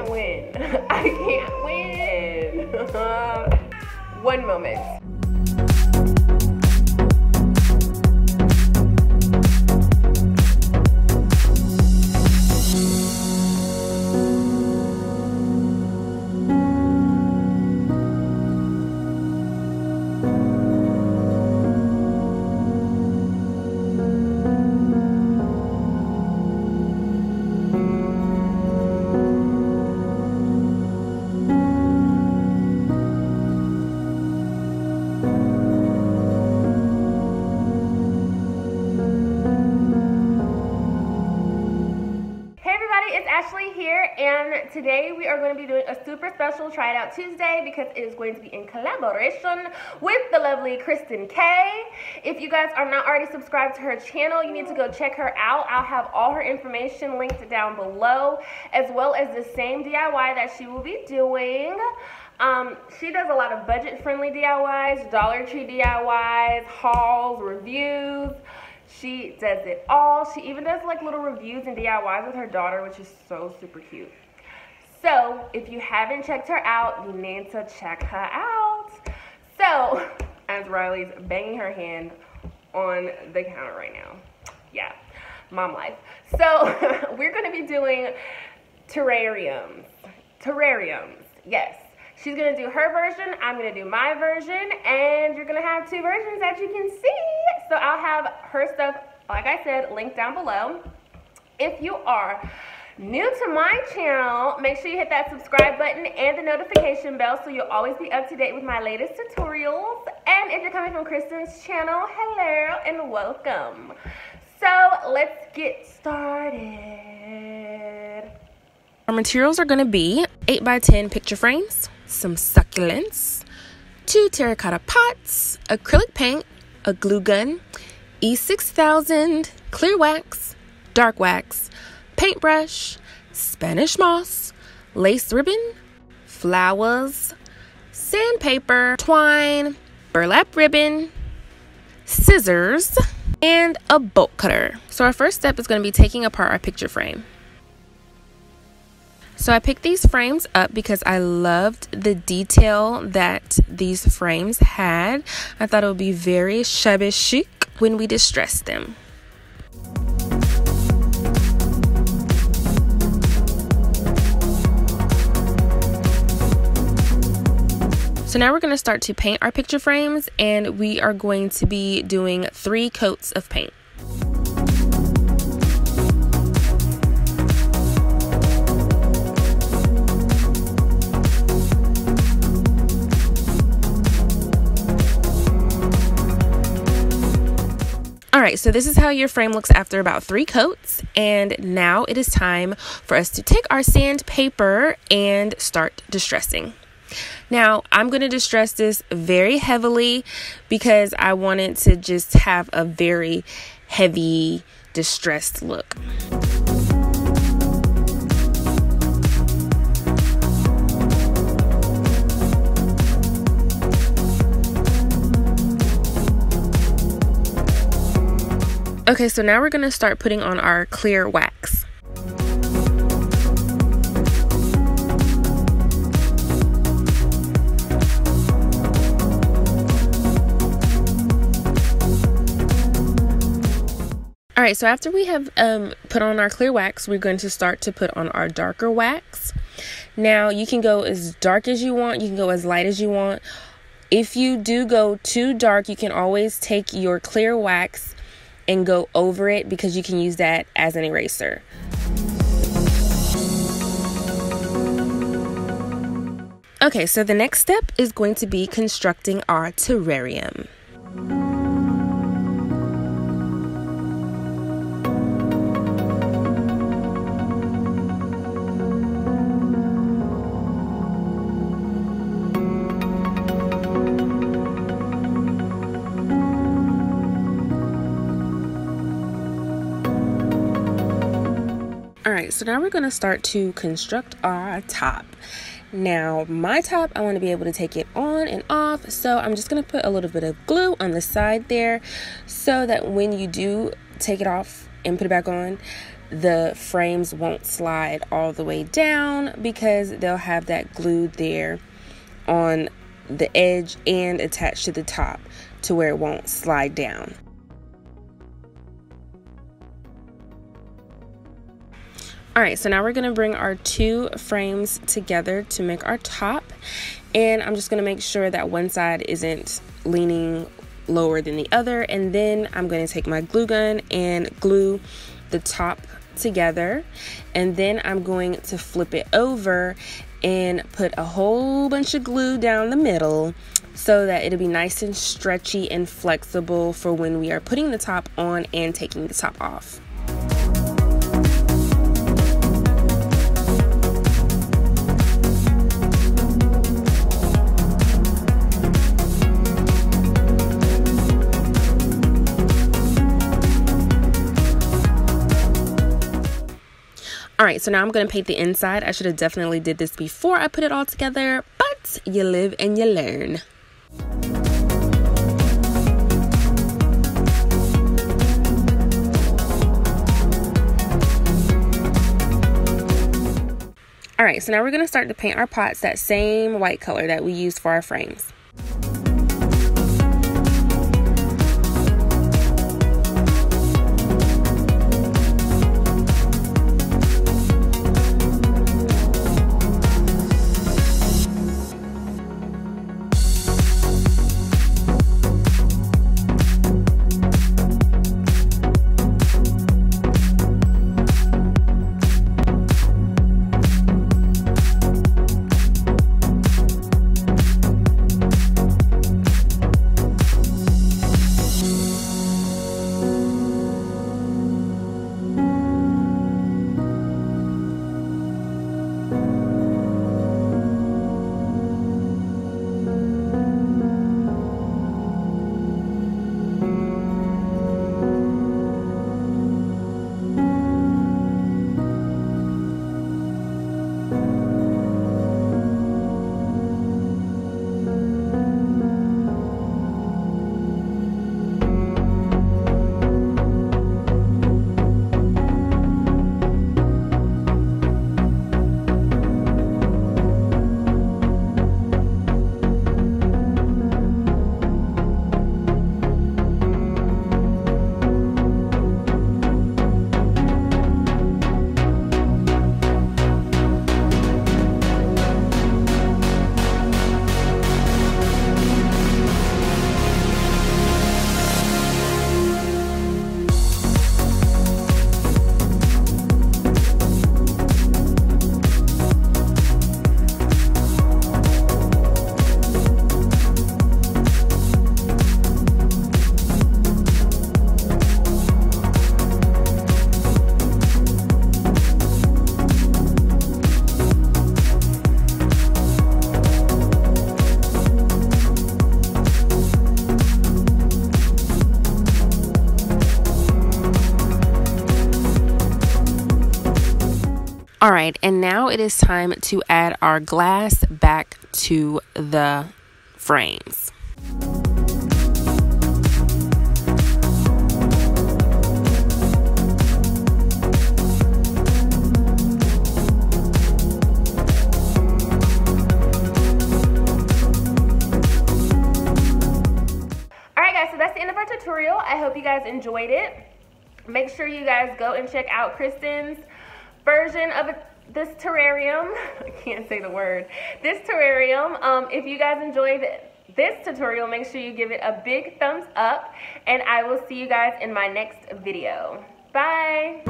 can't win. I can't win. One moment. Ashleigh here, and today we are going to be doing a super special Try It Out Tuesday because it is going to be in collaboration with the lovely Kristen K. If you guys are not already subscribed to her channel, you need to go check her out. I'll have all her information linked down below, as well as the same DIY that she will be doing. She does a lot of budget-friendly DIYs, Dollar Tree DIYs, hauls, reviews. She does it all. She even does like little reviews and DIYs with her daughter, which is so super cute. So if you haven't checked her out, you need to check her out. So as Riley's banging her hand on the counter right now. Yeah, mom life. So we're going to be doing terrariums. Terrariums, yes. She's going to do her version, I'm going to do my version, and you're going to have two versions that you can see. So I'll have her stuff, like I said, linked down below. If you are new to my channel, make sure you hit that subscribe button and the notification bell so you'll always be up to date with my latest tutorials. And if you're coming from Kristen's channel, hello and welcome. So let's get started. Our materials are going to be 8x10 picture frames, some succulents, 2 terracotta pots, acrylic paint, a glue gun, E6000, clear wax, dark wax, paintbrush, Spanish moss, lace ribbon, flowers, sandpaper, twine, burlap ribbon, scissors, and a bolt cutter. So our first step is going to be taking apart our picture frame. So I picked these frames up because I loved the detail that these frames had. I thought it would be very shabby chic when we distress them. So now we're going to start to paint our picture frames, and we are going to be doing 3 coats of paint. Alright, so this is how your frame looks after about 3 coats, and now it is time for us to take our sandpaper and start distressing. Now, I'm going to distress this very heavily because I want it to just have a very heavy distressed look. Okay, so now we're going to start putting on our clear wax. Alright, so after we have put on our clear wax, we're going to start to put on our darker wax. Now, you can go as dark as you want, you can go as light as you want. If you do go too dark, you can always take your clear wax and go over it because you can use that as an eraser. Okay, so the next step is going to be constructing our terrarium. Alright, so now we're going to start to construct our top. Now, my top, I want to be able to take it on and off, so I'm just going to put a little bit of glue on the side there so that when you do take it off and put it back on, the frames won't slide all the way down because they'll have that glued there on the edge and attached to the top to where it won't slide down. Alright, so now we're going to bring our two frames together to make our top, and I'm just going to make sure that one side isn't leaning lower than the other, and then I'm going to take my glue gun and glue the top together, and then I'm going to flip it over and put a whole bunch of glue down the middle so that it'll be nice and stretchy and flexible for when we are putting the top on and taking the top off. Alright, so now I'm going to paint the inside. I should have definitely did this before I put it all together, but you live and you learn. Alright, so now we're going to start to paint our pots that same white color that we used for our frames. Alright, and now it is time to add our glass back to the frames. Alright guys, so that's the end of our tutorial. I hope you guys enjoyed it. Make sure you guys go and check out Kristen's version of this terrarium. I can't say the word. This terrarium. If you guys enjoyed this tutorial, make sure you give it a big thumbs up, and I will see you guys in my next video. Bye.